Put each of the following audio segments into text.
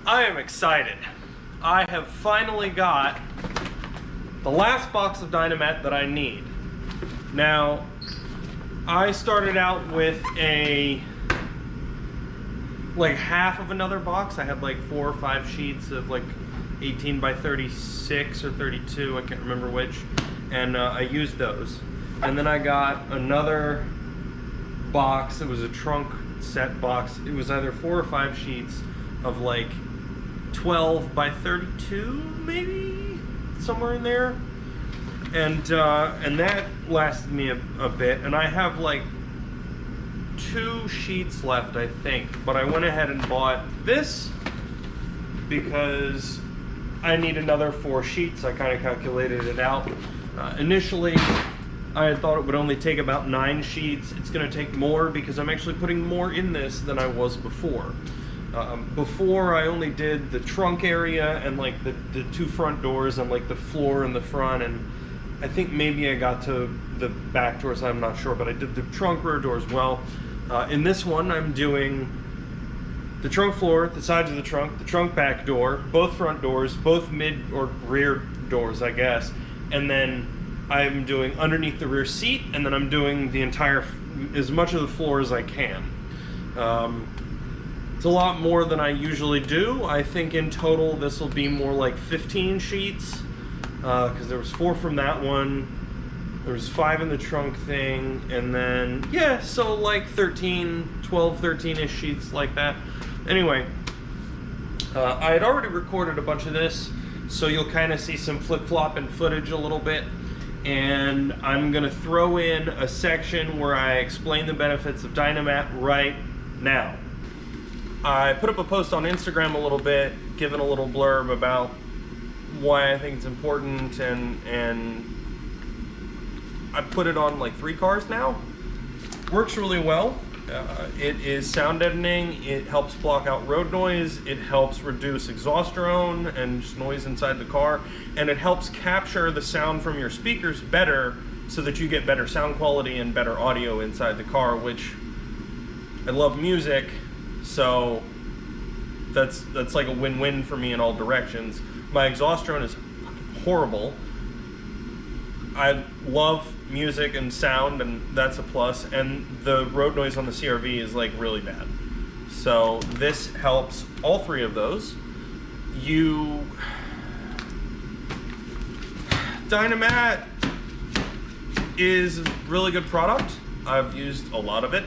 I am excited. I have finally got the last box of Dynamat that I need. Now, I started out with like half of another box. I had like 4 or 5 sheets of like 18 by 36 or 32, I can't remember which, and I used those. And then I got another box. It was a trunk set box. It was either 4 or 5 sheets of like 12 by 32, maybe somewhere in there. And that lasted me a bit. And I have like 2 sheets left, I think. But I went ahead and bought this because I need another 4 sheets. I kind of calculated it out. Initially, I had thought it would only take about 9 sheets. It's going to take more because I'm actually putting more in this than I was before. Before, I only did the trunk area and like the 2 front doors and like the floor in the front, and I think maybe I got to the back doors, I'm not sure, but I did the trunk rear doors well. In this one, I'm doing the trunk floor, the sides of the trunk back door, both front doors, both mid or rear doors, I guess, and then I'm doing underneath the rear seat, and then I'm doing the entire, as much of the floor as I can. It's a lot more than I usually do. I think in total this will be more like 15 sheets, because there was 4 from that one, there was 5 in the trunk thing, and then, yeah, so like 13-ish sheets like that. Anyway, I had already recorded a bunch of this, so you'll kind of see some flip-flopping footage a little bit, and I'm going to throw in a section where I explain the benefits of Dynamat right now. I put up a post on Instagram a little bit, giving a little blurb about why I think it's important, and I put it on like 3 cars now. Works really well. It is sound deadening, it helps block out road noise, it helps reduce exhaust drone and just noise inside the car, and it helps capture the sound from your speakers better so that you get better sound quality and better audio inside the car, which I love music, so that's like a win-win for me in all directions. My exhaust drone is horrible. I love music and sound, and that's a plus, and the road noise on the CR-V is like really bad. So this helps all 3 of those. Dynamat is a really good product. I've used a lot of it.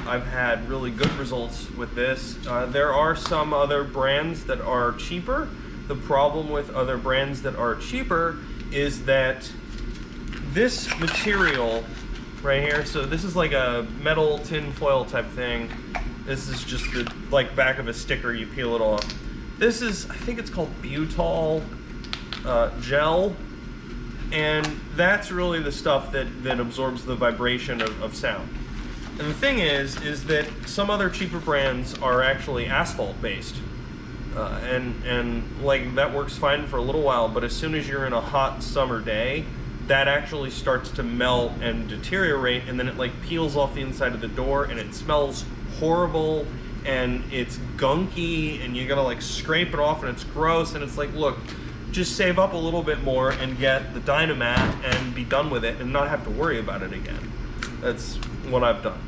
I've had really good results with this. There are some other brands that are cheaper. The problem with other brands that are cheaper is that this material right here, so this is like a metal tin foil type thing. This is just the like back of a sticker, you peel it off. This is, I think it's called Butyl gel, and that's really the stuff that absorbs the vibration of sound. And the thing is that some other cheaper brands are actually asphalt based, and like that works fine for a little while, but as soon as you're in a hot summer day, that actually starts to melt and deteriorate, and then it like peels off the inside of the door, and it smells horrible, and it's gunky, and you gotta like scrape it off, and it's gross, and it's like, look, just save up a little bit more and get the Dynamat and be done with it and not have to worry about it again. That's what I've done.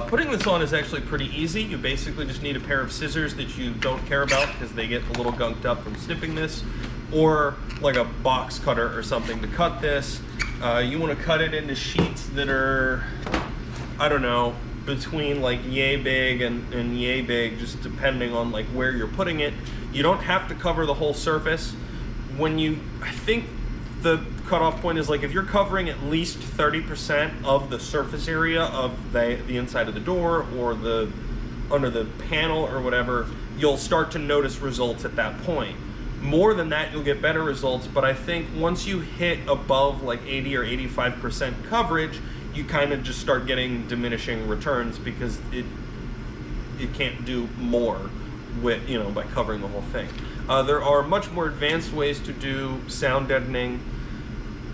Putting this on is actually pretty easy. You basically just need a pair of scissors that you don't care about because they get a little gunked up from snipping this, or like a box cutter or something to cut this. You want to cut it into sheets that are, I don't know, between like yay big and yay big, just depending on like where you're putting it. You don't have to cover the whole surface. I think the cutoff point is like if you're covering at least 30% of the surface area of the inside of the door or under the panel or whatever, you'll start to notice results at that point. More than that, you'll get better results, but I think once you hit above like 80 or 85% coverage, you kind of just start getting diminishing returns because it can't do more with, you know, by covering the whole thing. There are much more advanced ways to do sound deadening.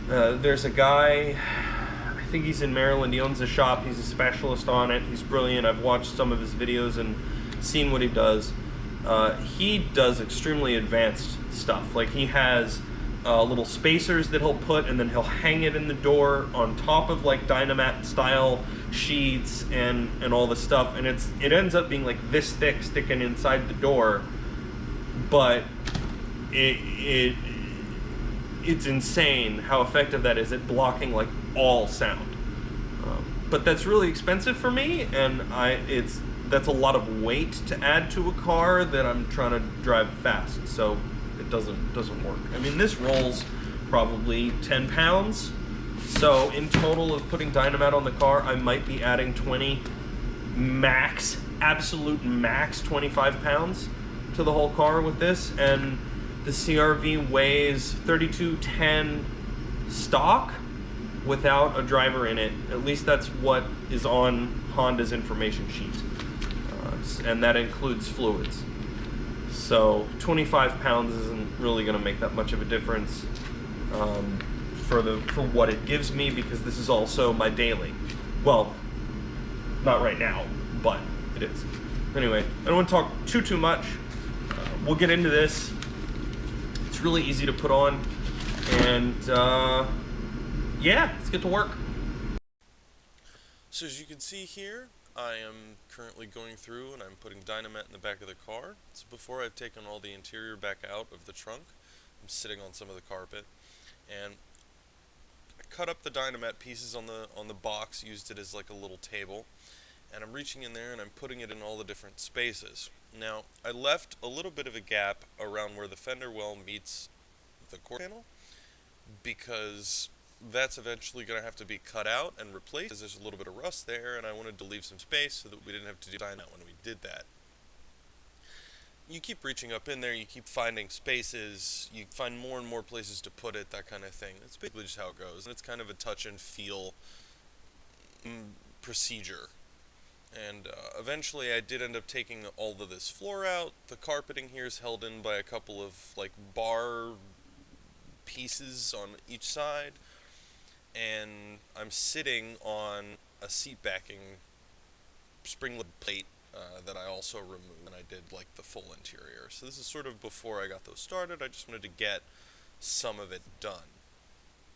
There's a guy, I think he's in Maryland, he owns a shop, he's a specialist on it, he's brilliant. I've watched some of his videos and seen what he does. He does extremely advanced stuff. Like he has little spacers that he'll put, and then he'll hang it in the door on top of like Dynamat style sheets and all this stuff, and it ends up being like this thick sticking inside the door, but it's insane how effective that is at blocking like all sound. But that's really expensive for me, and that's a lot of weight to add to a car that I'm trying to drive fast, so it doesn't work. I mean, this rolls probably 10 pounds, so in total of putting Dynamat on the car, I might be adding 20 max, absolute max 25 pounds to the whole car with this, and the CRV weighs 3210 stock without a driver in it. At least that's what is on Honda's information sheet. And that includes fluids. So 25 pounds isn't really going to make that much of a difference for what it gives me, because this is also my daily. Well, not right now, but it is. Anyway, I don't want to talk too much. We'll get into this. It's really easy to put on, and yeah, let's get to work. So as you can see here, I am currently going through and I'm putting Dynamat in the back of the car. So before I've taken all the interior back out of the trunk, I'm sitting on some of the carpet, and I cut up the Dynamat pieces on the box, used it as like a little table, and I'm reaching in there and I'm putting it in all the different spaces. Now, I left a little bit of a gap around where the fender well meets the quarter panel, because that's eventually going to have to be cut out and replaced, because there's a little bit of rust there, and I wanted to leave some space so that we didn't have to do Dynamat when we did that. You keep reaching up in there, you keep finding spaces, you find more and more places to put it, that kind of thing. That's basically just how it goes, and it's kind of a touch and feel procedure. And eventually I did end up taking all of this floor out. The carpeting here is held in by a couple of like bar pieces on each side, and I'm sitting on a seat backing spring plate that I also removed, and I did like the full interior. So this is sort of before I got those started. I just wanted to get some of it done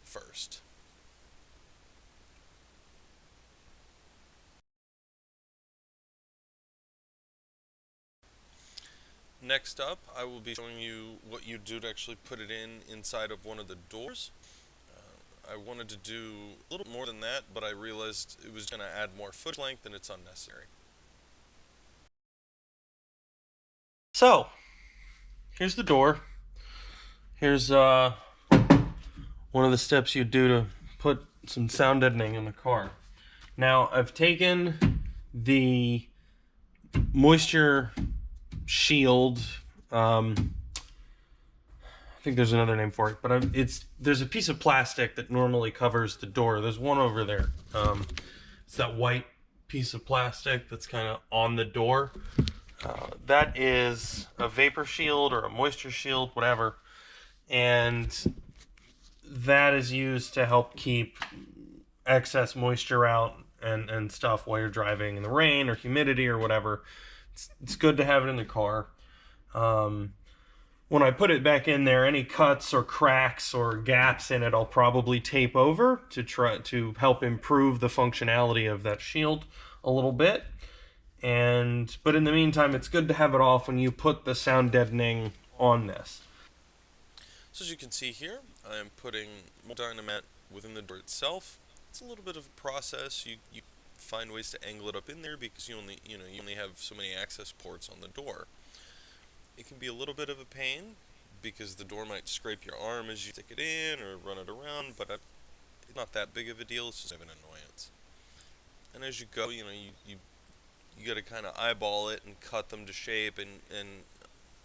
first. Next up, I will be showing you what you do to actually put it inside of one of the doors. I wanted to do a little more than that, but I realized it was going to add more foot length and it's unnecessary. So, here's the door. Here's one of the steps you do to put some sound deadening in the car. Now, I've taken the moisture shield, I think there's another name for it, but there's a piece of plastic that normally covers the door. There's one over there. It's that white piece of plastic that's kind of on the door. That is a vapor shield or a moisture shield, whatever, and that is used to help keep excess moisture out and stuff while you're driving in the rain or humidity or whatever. It's good to have it in the car. When I put it back in there, any cuts or cracks or gaps in it, I'll probably tape over to try to help improve the functionality of that shield a little bit. But in the meantime, it's good to have it off when you put the sound deadening on this. So as you can see here, I am putting more Dynamat within the door itself. It's a little bit of a process. You find ways to angle it up in there because you only have so many access ports on the door. It can be a little bit of a pain because the door might scrape your arm as you stick it in or run it around, but it's not that big of a deal. It's just an annoyance. And as you go, you got to kind of eyeball it and cut them to shape, and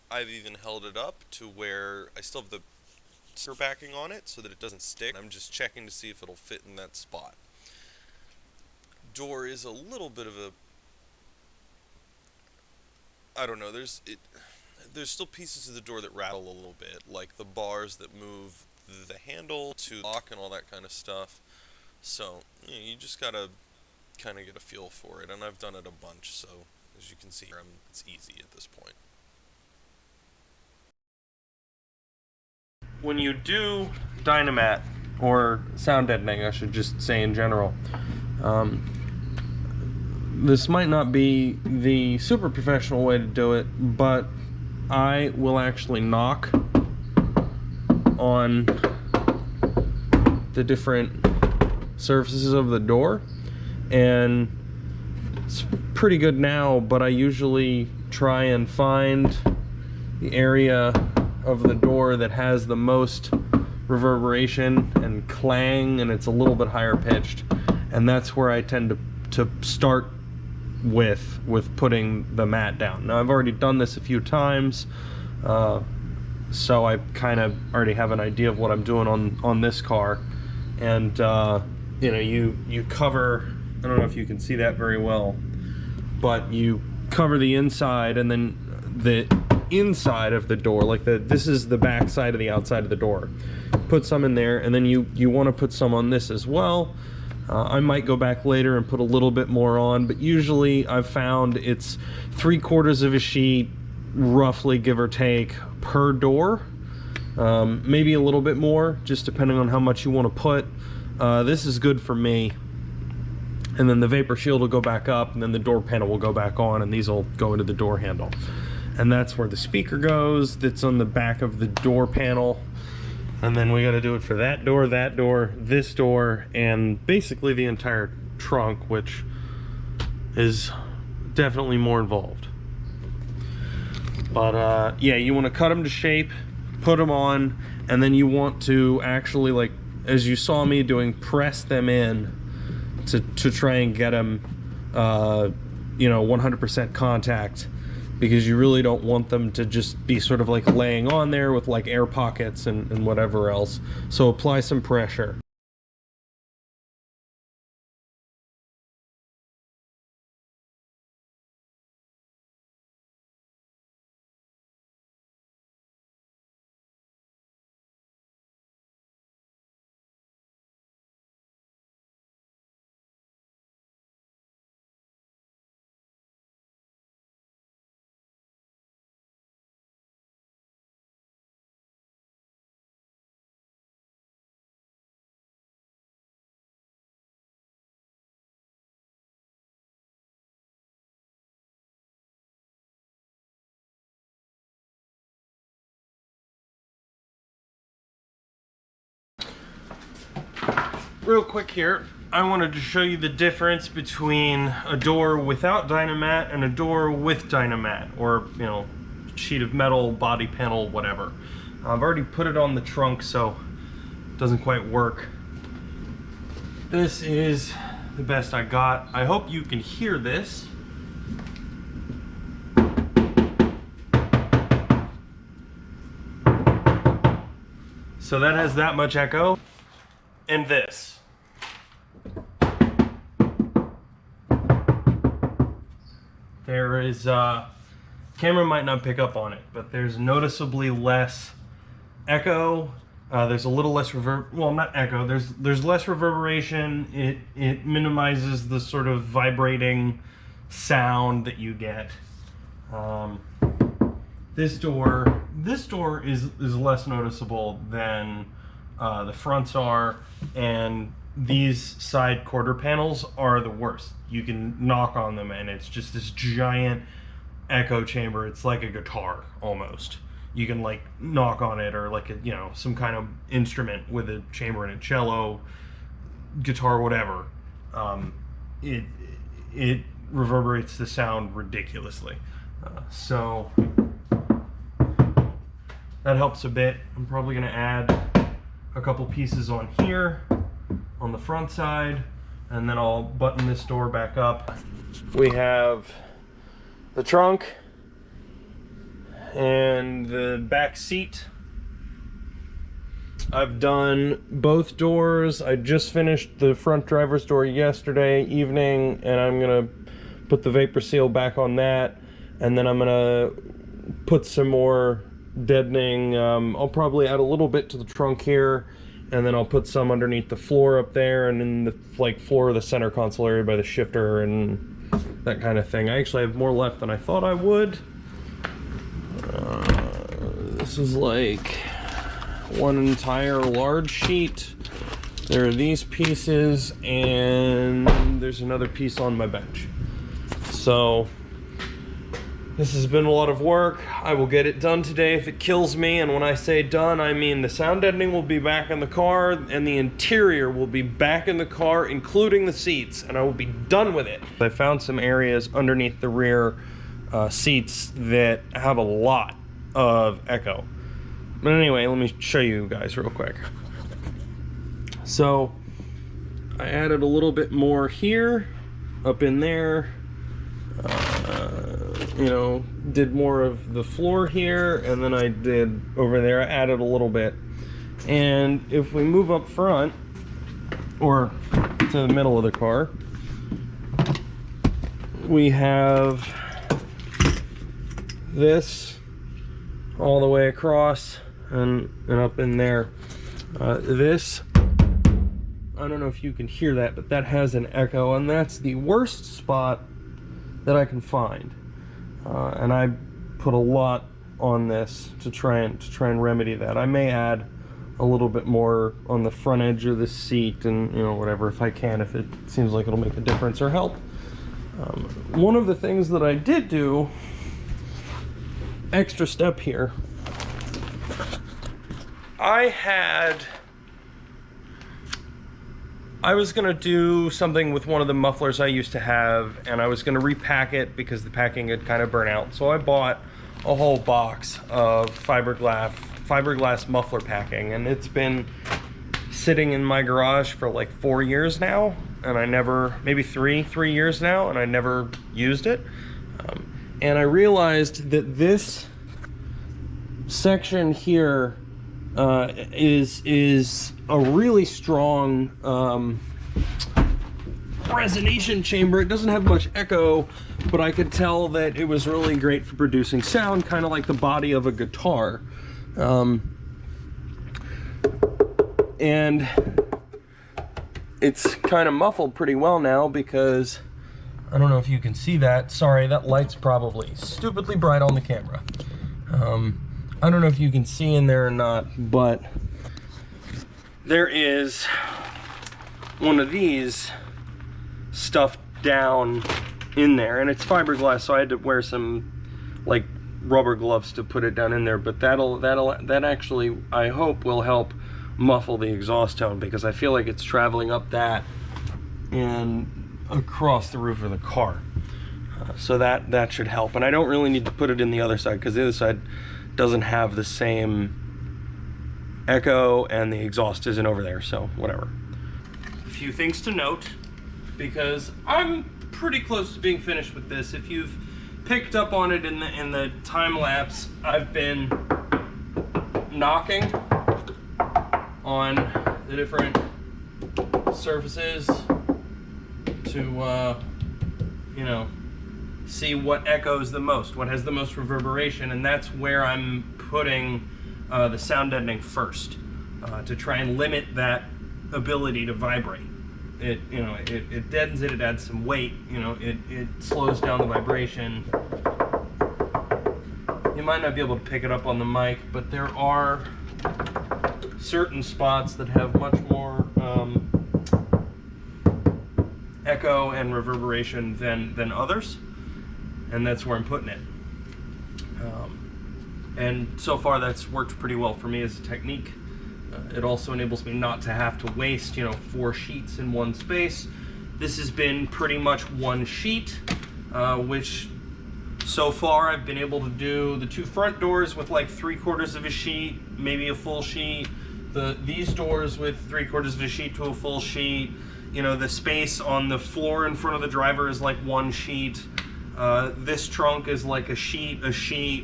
I've even held it up to where I still have the sticker backing on it so that it doesn't stick. I'm just checking to see if it'll fit in that spot. Door is a little bit of a, I don't know, there's still pieces of the door that rattle a little bit, like the bars that move the handle to lock and all that kind of stuff. So you just gotta kind of get a feel for it, and I've done it a bunch, so as you can see, it's easy at this point. when you do Dynamat, or sound deadening, I should just say in general, this might not be the super professional way to do it, but I will actually knock on the different surfaces of the door, and it's pretty good now, but I usually try and find the area of the door that has the most reverberation and clang, and it's a little bit higher pitched, and that's where I tend to start with putting the mat down. Now I've already done this a few times, so I kind of already have an idea of what I'm doing on this car, and you know, you cover, I don't know if you can see that very well, but you cover the inside, and then the inside of the door, like this is the back side of the outside of the door. Put some in there, and then you want to put some on this as well. I might go back later and put a little bit more on, but usually I've found it's 3/4 of a sheet, roughly, give or take, per door. Maybe a little bit more, just depending on how much you want to put. This is good for me. And then the vapor shield will go back up, and then the door panel will go back on, and these will go into the door handle. And that's where the speaker goes, that's on the back of the door panel. And then we got to do it for that door, this door, and basically the entire trunk, which is definitely more involved. But yeah, you want to cut them to shape, put them on, and then you want to actually, like, as you saw me doing, press them in to try and get them, you know, 100% contact, because you really don't want them to just be sort of like laying on there with like air pockets and whatever else. So apply some pressure. Real quick here, I wanted to show you the difference between a door without Dynamat and a door with Dynamat, or, you know, sheet of metal, body panel, whatever. I've already put it on the trunk, so it doesn't quite work. This is the best I got. I hope you can hear this. So that has that much echo. And this. There is, camera might not pick up on it, but there's noticeably less echo. There's a little less well, not echo, there's less reverberation. It minimizes the sort of vibrating sound that you get. This door is less noticeable than the fronts are, and these side quarter panels are the worst. You can knock on them and it's just this giant echo chamber. It's like a guitar almost. You can like knock on it, or like a, you know, some kind of instrument with a chamber in it, cello, guitar, whatever. It reverberates the sound ridiculously. So that helps a bit. I'm probably gonna add a couple pieces on here on the front side, and then I'll button this door back up. We have the trunk and the back seat. I've done both doors. I just finished the front driver's door yesterday evening, and I'm gonna put the vapor seal back on that, and then I'm gonna put some more deadening. I'll probably add a little bit to the trunk here, and then I'll put some underneath the floor up there, and in the like floor of the center console area by the shifter and that kind of thing. I actually have more left than I thought I would. This is like one entire large sheet. There are these pieces, and there's another piece on my bench. So this has been a lot of work. I will get it done today if it kills me, and when I say done, I mean the sound deadening will be back in the car, and the interior will be back in the car, including the seats, and I will be done with it. I found some areas underneath the rear seats that have a lot of echo. But anyway, let me show you guys real quick. So I added a little bit more here, up in there, you know, did more of the floor here, and then I did over there, I added a little bit. And if we move up front, or to the middle of the car, we have this all the way across and up in there. This, I don't know if you can hear that, but that has an echo, and that's the worst spot that I can find. And I put a lot on this to try and remedy that. I may add a little bit more on the front edge of the seat, and you know, whatever, if I can, if it seems like it'll make a difference or help. One of the things that I did do, extra step here, I was gonna do something with one of the mufflers I used to have, and I was gonna repack it because the packing had kind of burnt out. So I bought a whole box of fiberglass muffler packing, and it's been sitting in my garage for like 4 years now, and I never, maybe three years now, and I never used it. And I realized that this section here is a really strong resonation chamber. It doesn't have much echo, but I could tell that it was really great for producing sound, kind of like the body of a guitar. And it's kind of muffled pretty well now because, I don't know if you can see that. Sorry, that light's probably stupidly bright on the camera. I don't know if you can see in there or not, but there is one of these stuffed down in there, and it's fiberglass, so I had to wear some like rubber gloves to put it down in there. But that actually, I hope, will help muffle the exhaust tone, because I feel like it's traveling up that and across the roof of the car. So that should help, and I don't really need to put it in the other side because the other side doesn't have the same echo and the exhaust isn't over there, so whatever. A few things to note, because I'm pretty close to being finished with this. If you've picked up on it in the time lapse, I've been knocking on the different surfaces to you know, see what echoes the most, what has the most reverberation, and that's where I'm putting the sound deadening first, to try and limit that ability to vibrate. It, you know, it deadens it, it adds some weight, you know, it slows down the vibration. You might not be able to pick it up on the mic, but there are certain spots that have much more echo and reverberation than others, and that's where I'm putting it. And so far that's worked pretty well for me as a technique. It also enables me not to have to waste, you know, 4 sheets in one space. This has been pretty much one sheet, which so far I've been able to do the 2 front doors with like 3/4 of a sheet, maybe a full sheet. These doors with 3/4 of a sheet to a full sheet. You know, the space on the floor in front of the driver is like 1 sheet. This trunk is like a sheet,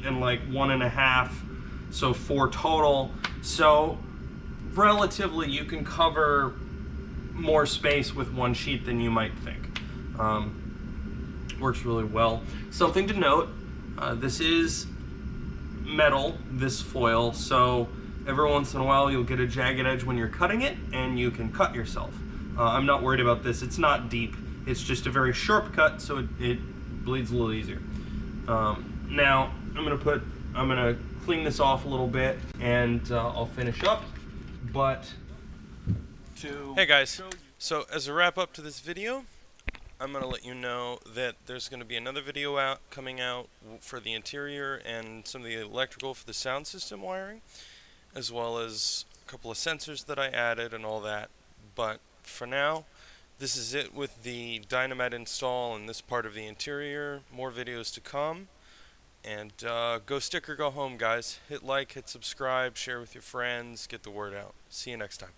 and like 1.5, so 4 total. So relatively you can cover more space with 1 sheet than you might think. Works really well. Something to note, this is metal, this foil, so every once in a while you'll get a jagged edge when you're cutting it, and you can cut yourself. I'm not worried about this. It's not deep. It's just a very sharp cut, so it bleeds a little easier. Now, I'm going to put I'm gonna clean this off a little bit and I'll finish up. But hey guys, so as a wrap up to this video, I'm gonna let you know that there's gonna be another video coming out for the interior and some of the electrical for the sound system wiring, as well as a couple of sensors that I added and all that. But for now, this is it with the Dynamat install and this part of the interior. More videos to come. And go stick or go home, guys. Hit like, hit subscribe, share with your friends, get the word out. See you next time.